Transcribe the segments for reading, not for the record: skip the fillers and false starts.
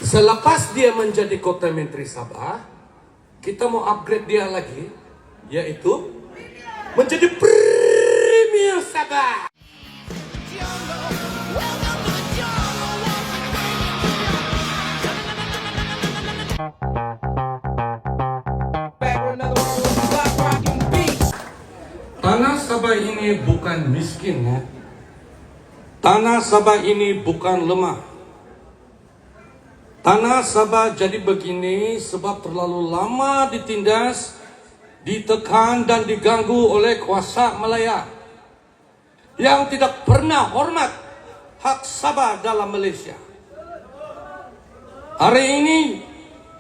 Selepas dia menjadi Kota Menteri Sabah, kita mau upgrade dia lagi, yaitu menjadi Premier Sabah. Tanah Sabah ini bukan miskin ya. Tanah Sabah ini bukan lemah. Tanah Sabah jadi begini sebab terlalu lama ditindas, ditekan dan diganggu oleh kuasa Malaya yang tidak pernah hormat hak Sabah dalam Malaysia. Hari ini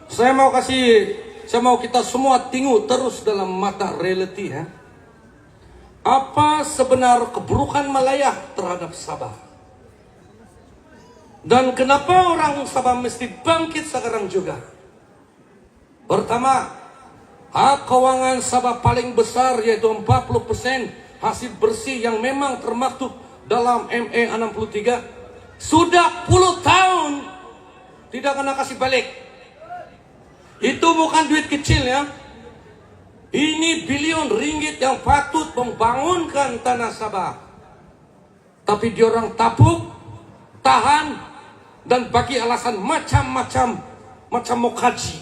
saya mau kita semua tengok terus dalam mata realiti ya. Apa sebenar keburukan Malaya terhadap Sabah? Dan kenapa orang Sabah mesti bangkit sekarang juga? Pertama, hak keuangan Sabah paling besar yaitu 40% hasil bersih yang memang termaktub dalam ME 63 sudah 10 tahun tidak kena kasih balik. Itu bukan duit kecil ya. Ini bilion ringgit yang patut membangunkan tanah Sabah. Tapi diorang tapuk, tahan, dan bagi alasan macam-macam mau kaji.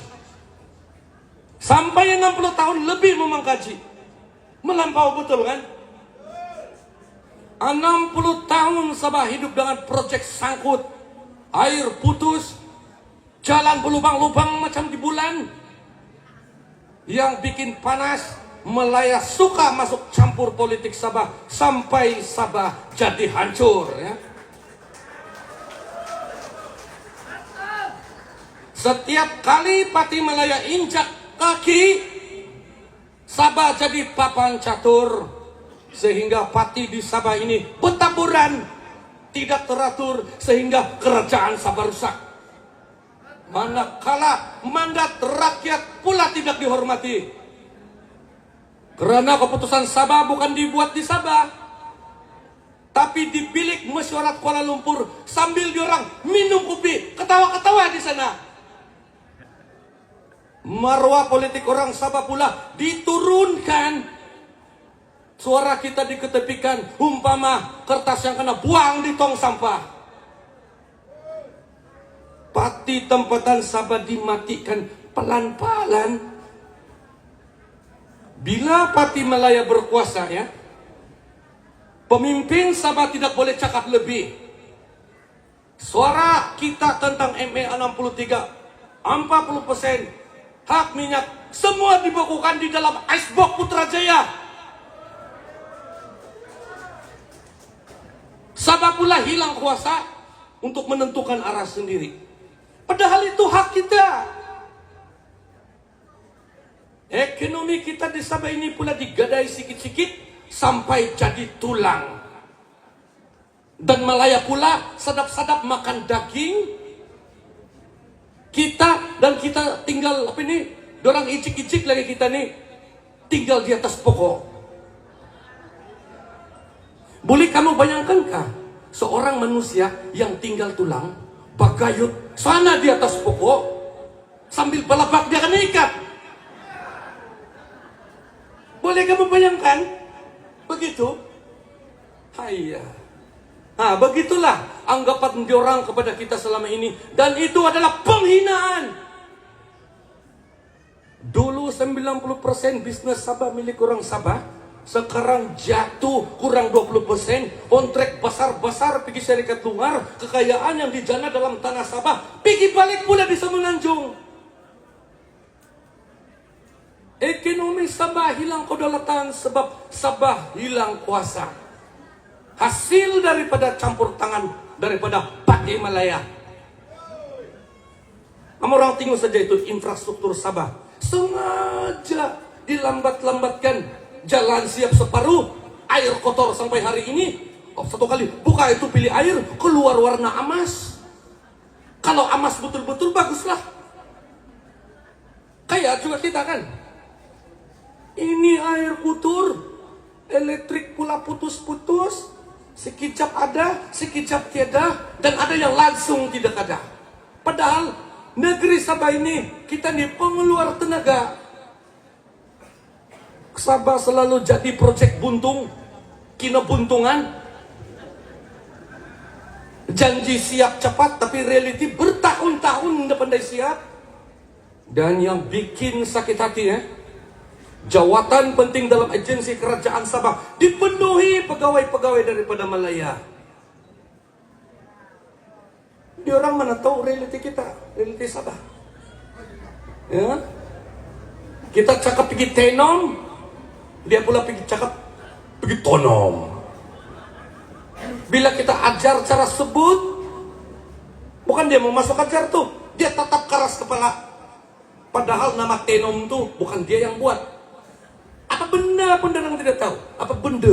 Sampai 60 tahun lebih memang kaji. Melampau betul kan? 60 tahun Sabah hidup dengan proyek sangkut, air putus, jalan berlubang-lubang macam di bulan. Yang bikin panas, Malaya suka masuk campur politik Sabah sampai Sabah jadi hancur ya. Setiap kali Pati Malaya injak kaki, Sabah jadi papan catur. Sehingga Pati di Sabah ini bertaburan, tidak teratur, sehingga kerajaan Sabah rusak. Manakala mandat rakyat pula tidak dihormati. Karena keputusan Sabah bukan dibuat di Sabah, tapi di bilik mesyuarat Kuala Lumpur sambil diorang minum kopi, ketawa-ketawa di sana. Marwah politik orang Sabah pula diturunkan. Suara kita diketepikan, umpama kertas yang kena buang di tong sampah. Pati tempatan Sabah dimatikan pelan-pelan. Bila Pati Malaya berkuasa ya, pemimpin Sabah tidak boleh cakap lebih. Suara kita tentang ME 63, 40%. Hak minyak semua dibekukan di dalam icebox Putrajaya. Sabah pula hilang kuasa untuk menentukan arah sendiri. Padahal itu hak kita. Ekonomi kita di Sabah ini pula digadai sikit-sikit sampai jadi tulang. Dan Malaya pula sadap-sadap makan daging. Kita tinggal apa ini? Dorang icik-icik lagi kita nih tinggal di atas pokok. Boleh kamu bayangkankah seorang manusia yang tinggal tulang, bagayut sana di atas pokok sambil balabak dia akan ikat? Boleh kamu bayangkan begitu? Hayya. Nah, begitulah anggapan diorang kepada kita selama ini. Dan itu adalah penghinaan. Dulu 90% bisnis Sabah milik orang Sabah. Sekarang jatuh kurang 20%. Kontrak besar-besar pergi syarikat luar. Kekayaan yang dijana dalam tanah Sabah pergi balik pula di Semenanjung. Ekonomi Sabah hilang kedaulatan sebab Sabah hilang kuasa. Hasil daripada campur tangan daripada Pati Malaya. Kamu orang tengok saja itu infrastruktur Sabah. Sengaja dilambat-lambatkan. Jalan siap separuh, air kotor sampai hari ini. Satu kali buka itu pilih air, keluar warna emas. Kalau emas betul-betul baguslah. Kayak juga kita kan. Ini air kotor, elektrik pula putus-putus. Sekejap ada, sekejap tiada, dan ada yang langsung tidak ada. Padahal Negeri Sabah ini, kita nih pengeluar tenaga. Sabah selalu jadi proyek buntung, kinebuntungan. Janji siap cepat, tapi reality bertahun-tahun tidak pandai siap. Dan yang bikin sakit hati ya, jawatan penting dalam agensi kerajaan Sabah dipenuhi pegawai-pegawai daripada Malaya. Dia orang mana tahu reality kita, reality Sabah. Ya, kita cakap pergi tenom, dia pula pergi cakap pergi tonom. Bila kita ajar cara sebut, bukan dia mau masuk ajar tuh, dia tatap keras kepala. Padahal nama tenom tuh bukan dia yang buat. Apa benda pun dia tidak tahu. Apa benda?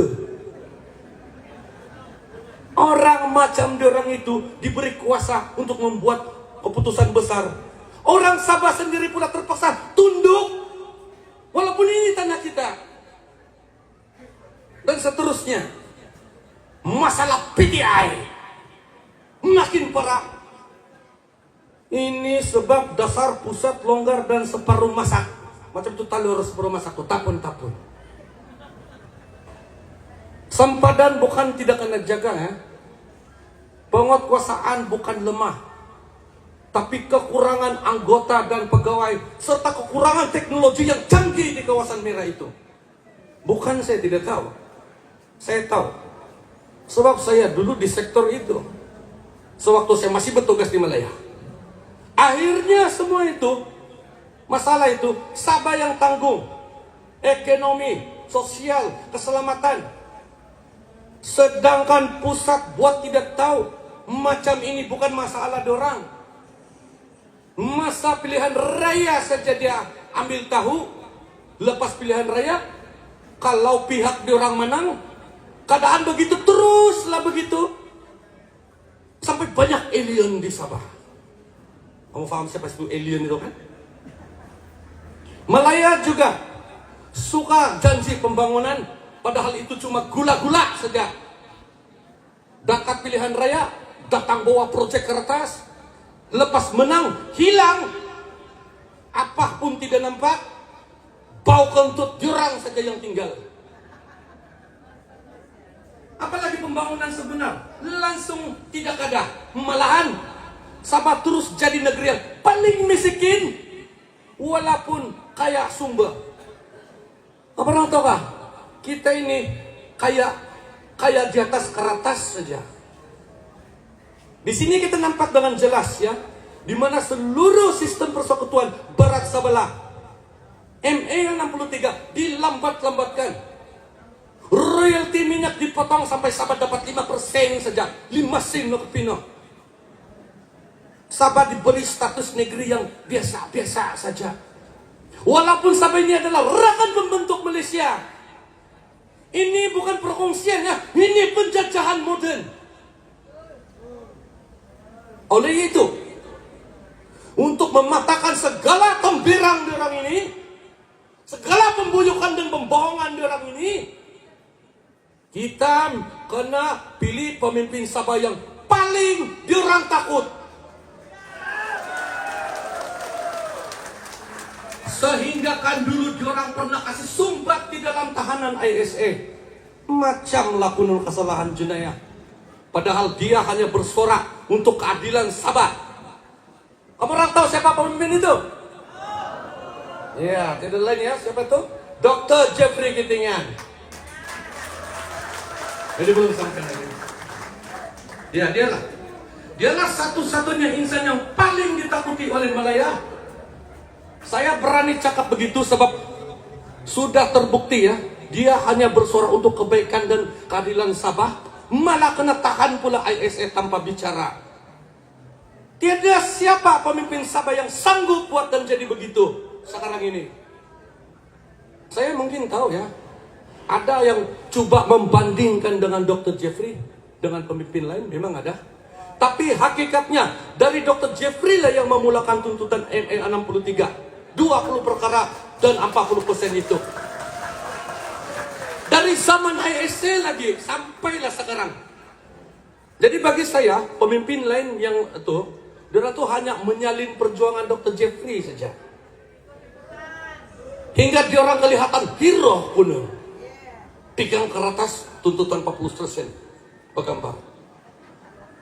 Orang macam diorang itu diberi kuasa untuk membuat keputusan besar. Orang Sabah sendiri pula terpaksa tunduk, walaupun ini tanah kita. Dan seterusnya. Masalah PTI makin parah. Ini sebab dasar pusat longgar dan separuh masak. Macam itu talur separuh masak tuh, tapun-tapun. Sempadan bukan tidak kena jaga ya. Penguasaan bukan lemah, tapi kekurangan anggota dan pegawai serta kekurangan teknologi yang canggih di kawasan merah itu. Bukan saya tidak tahu, saya tahu. Sebab saya dulu di sektor itu, sewaktu saya masih bertugas di Malaya. Akhirnya semua itu, masalah itu, Sabah yang tanggung. Ekonomi, sosial, keselamatan. Sedangkan pusat buat tidak tahu. Macam ini bukan masalah dorang. Masa pilihan raya saja dia ambil tahu. Lepas pilihan raya, kalau pihak diorang menang, keadaan begitu teruslah begitu. Sampai banyak alien di Sabah. Kamu paham siapa itu alien itu kan? Malaya juga suka janji pembangunan, padahal itu cuma gula-gula saja. Dekat pilihan raya, datang bawa proyek kertas, lepas menang, hilang. Apapun tidak nampak, bau kentut diorang saja yang tinggal. Apalagi pembangunan sebenar, langsung tidak ada. Malahan, Sabah terus jadi negeri yang paling miskin, walaupun kaya sumber. Apa orang tahu kah? Kita ini kaya di atas kertas saja. Di sini kita nampak dengan jelas ya, di mana seluruh sistem persekutuan barat sebelah ME 63 dilambat-lambatkan. Royalti minyak dipotong sampai Sabah dapat 5% saja, 5 sen ke pino. Sabah diberi status negeri yang biasa-biasa saja. Walaupun Sabah ini adalah rakan pembentuk Malaysia. Ini bukan perkongsian ya, ini penjajahan modern. Oleh itu, untuk mematahkan segala temberang diorang ini, segala pembujukan dan pembohongan diorang ini, kita kena pilih pemimpin Sabah yang paling diorang takut. Sehingga kan dulu diorang pernah kasih sumbat di dalam tahanan ISA. Macam lakukan kesalahan jenayah. Padahal dia hanya bersorak untuk keadilan Sabah. Kamu orang tahu siapa pemimpin itu? Ya, tidak lain ya, siapa itu? Dr. Jeffrey Gitingan. Jadi belum sampai lagi. Ya, dialah. Dialah satu-satunya insan yang paling ditakuti oleh Malaya. Saya berani cakap begitu sebab sudah terbukti ya, dia hanya bersuara untuk kebaikan dan keadilan Sabah, malah kena tahan pula ISA tanpa bicara. Tiada siapa pemimpin Sabah yang sanggup buat dan jadi begitu sekarang ini. Saya mungkin tahu ya, ada yang coba membandingkan dengan Dr. Jeffrey, dengan pemimpin lain, memang ada. Tapi hakikatnya dari Dr. Jeffrey lah yang memulakan tuntutan ME 63. 20 perkara dan 40% itu. Dari zaman ISA lagi sampailah sekarang. Jadi bagi saya, pemimpin lain yang itu Dia tuh hanya menyalin perjuangan Dr. Jeffrey saja. Hingga dia orang kelihatan hero kuno. Pegang keratas tuntutan 40% pegambar.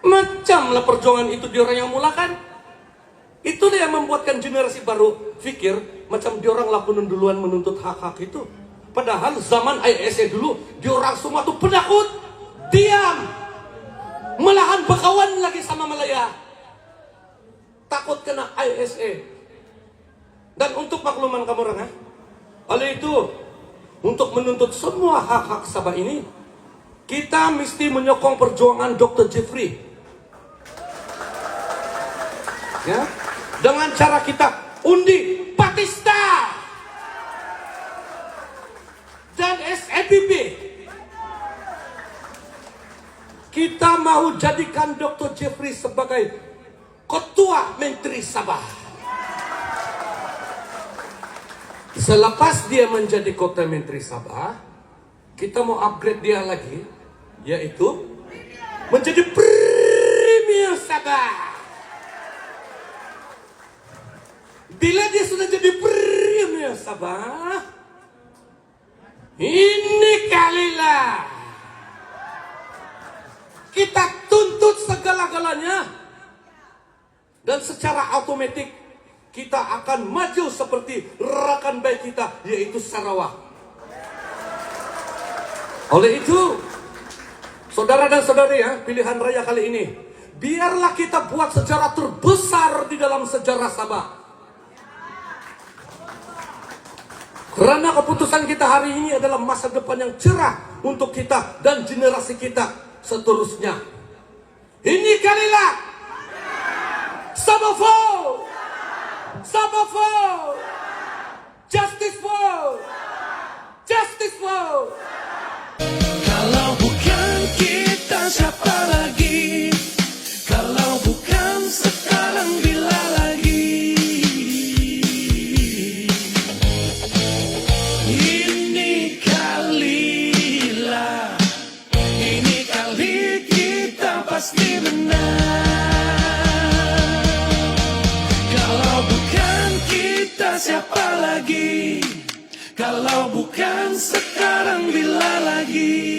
Macamlah perjuangan itu dia orang yang mulakan. Itu dia yang membuatkan generasi baru pikir macam dia orang lakukan duluan menuntut hak-hak itu. Padahal zaman ISE dulu dia orang semua tuh penakut, diam, malahan berkawan lagi sama Malaya, takut kena ISE. Dan untuk makluman kamu orang, oleh itu untuk menuntut semua hak-hak Sabah ini, kita mesti menyokong perjuangan Dr. Jeffrey. Ya, dengan cara kita undi Batista dan SEBB. Kita mau jadikan Dr. Jeffrey sebagai Ketua Menteri Sabah. Selepas dia menjadi Ketua Menteri Sabah, kita mau upgrade dia lagi, yaitu menjadi Premier Sabah. Bila dia sudah jadi Premier Sabah, ini kalilah kita tuntut segala-galanya, dan secara otomatis kita akan maju seperti rekan baik kita, yaitu Sarawak. Oleh itu, saudara dan saudari ya, pilihan raya kali ini, biarlah kita buat sejarah terbesar di dalam sejarah Sabah. Karena keputusan kita hari ini adalah masa depan yang cerah untuk kita dan generasi kita seterusnya. Ini kalilah Sabah for, Sabah for, justice for, justice for. Kalau bukan kita siapa lagi? Kalau bukan sekarang bila lagi? Ini kalilah, ini kali kita pasti menang. Kalau bukan kita siapa lagi? Kalau bukan sekarang bila lagi?